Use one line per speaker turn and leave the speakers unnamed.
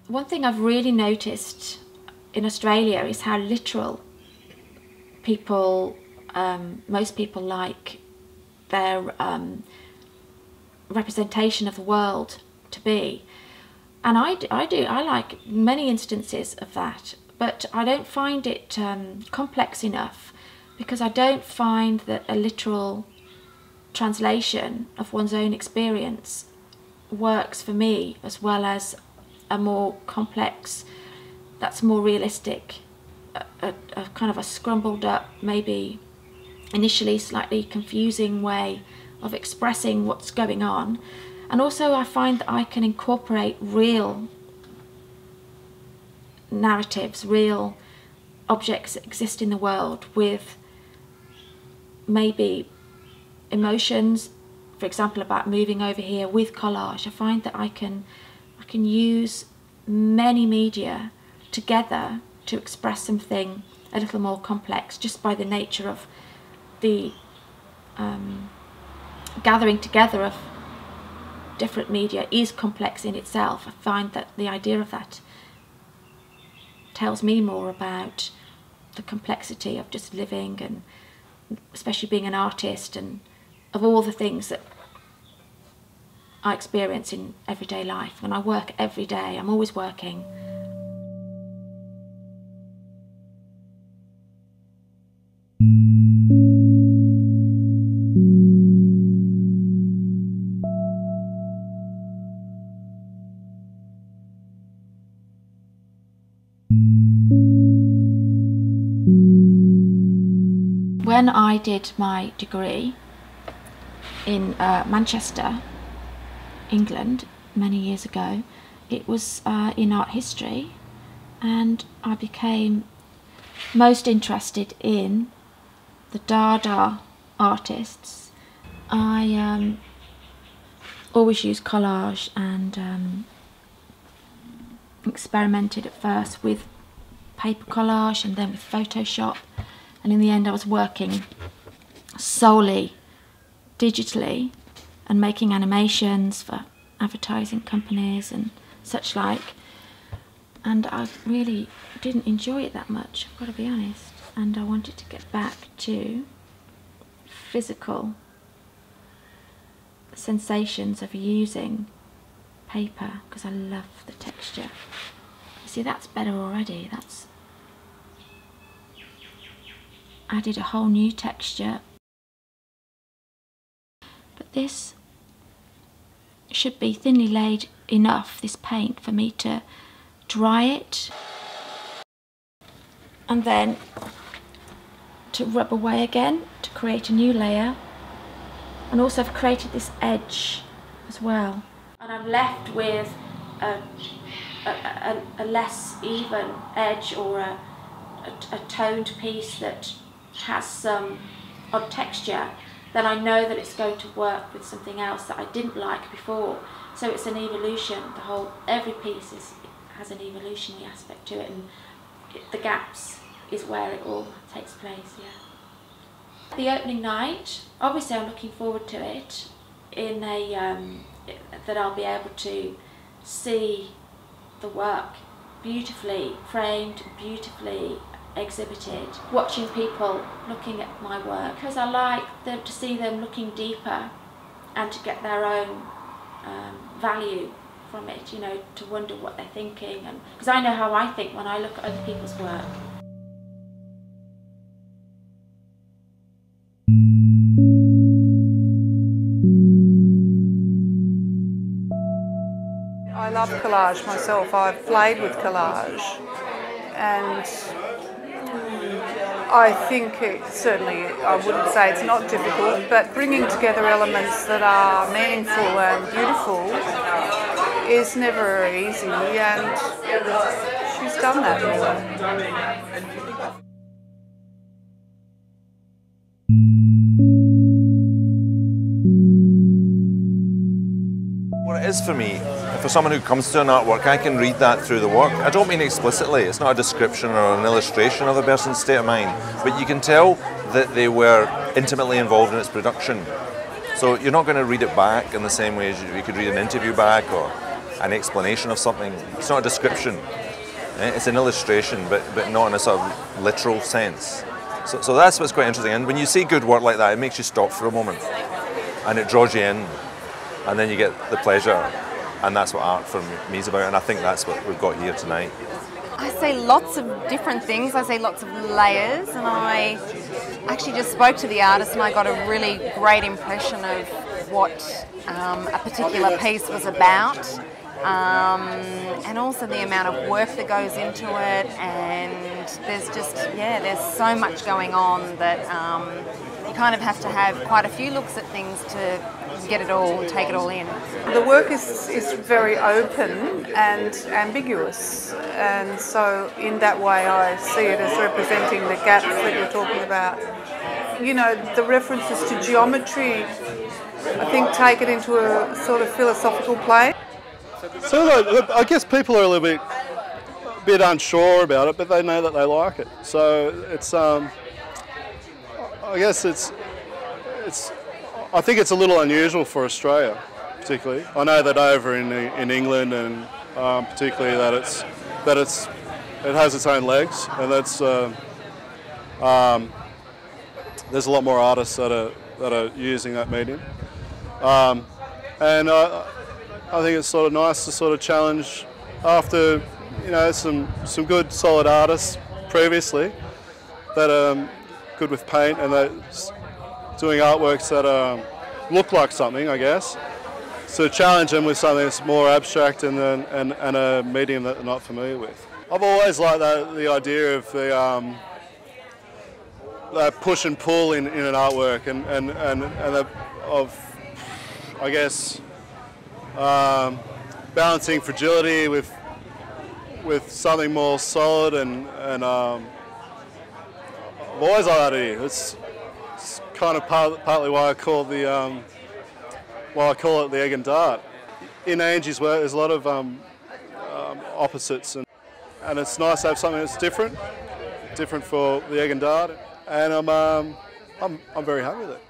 One thing I've really noticed in Australia is how literal people, most people like their representation of the world to be. And I like many instances of that, but I don't find it complex enough, because I don't find that a literal translation of one's own experience works for me as well as a more complex, that's more realistic, a kind of a scrambled up, maybe initially slightly confusing way of expressing what's going on. And also I find that I can incorporate real narratives, real objects that exist in the world with maybe emotions, for example about moving over here, with collage. I find that I can use many media together to express something a little more complex, just by the nature of the gathering together of different media is complex in itself. I find that the idea of that tells me more about the complexity of just living, and especially being an artist, and of all the things that I experience in everyday life. When I work every day, I'm always working. When I did my degree in Manchester, England, many years ago, it was in art history, and I became most interested in the Dada artists. I always used collage and experimented at first with paper collage and then with Photoshop, and in the end I was working solely digitally and making animations for advertising companies and such like, and I really didn't enjoy it that much, I've got to be honest, and I wanted to get back to physical sensations of using paper, because I love the texture. You see, that's better already, that's added a whole new texture. But this should be thinly laid enough, this paint, for me to dry it and then to rub away again to create a new layer. And also I've created this edge as well, and I'm left with a less even edge, or a toned piece that has some odd texture. Then I know that it's going to work with something else that I didn't like before. So it's an evolution. Every piece has an evolutionary aspect to it, and the gaps is where it all takes place. Yeah. The opening night, obviously I'm looking forward to it in that I'll be able to see the work beautifully framed, beautifully exhibited, watching people looking at my work, because I like them to see them looking deeper and to get their own value from it, you know, to wonder what they're thinking, and because I know how I think when I look at other people's work.
I love collage myself. I've played with collage, and I think certainly, I wouldn't say it's not difficult, but bringing together elements that are meaningful and beautiful is never easy, and she's done that.
What it is for me, for someone who comes to an artwork, I can read that through the work. I don't mean explicitly, it's not a description or an illustration of a person's state of mind, but you can tell that they were intimately involved in its production. So you're not going to read it back in the same way as you could read an interview back, or an explanation of something. It's not a description. It's an illustration, but not in a sort of literal sense. So that's what's quite interesting. And when you see good work like that, it makes you stop for a moment, and it draws you in, and then you get the pleasure. And that's what art for me is about, and I think that's what we've got here tonight.
I see lots of different things. I see lots of layers, and I actually just spoke to the artist and I got a really great impression of what a particular piece was about, and also the amount of work that goes into it, and there's so much going on that you kind of have to have quite a few looks at things to get it all, take it all in.
The work is very open and ambiguous, and so in that way I see it as representing the gaps that you're talking about. You know, the references to geometry, I think, take it into a sort of philosophical plane.
So I guess people are a little bit unsure about it, but they know that they like it. So it's, I guess I think it's a little unusual for Australia, particularly. I know that over in England, and particularly that it has its own legs, and that's there's a lot more artists that are using that medium, and I think it's sort of nice to sort of challenge after some good solid artists previously that are good with paint and that doing artworks that look like something, I guess. So challenge them with something that's more abstract and a medium that they're not familiar with. I've always liked the idea of that push and pull in an artwork and of, I guess, balancing fragility with something more solid, and I've always liked that idea. It's kind of partly why I call it the egg and dart. In Angie's work, there's a lot of opposites, and it's nice to have something that's different for the egg and dart, and I'm very happy with it.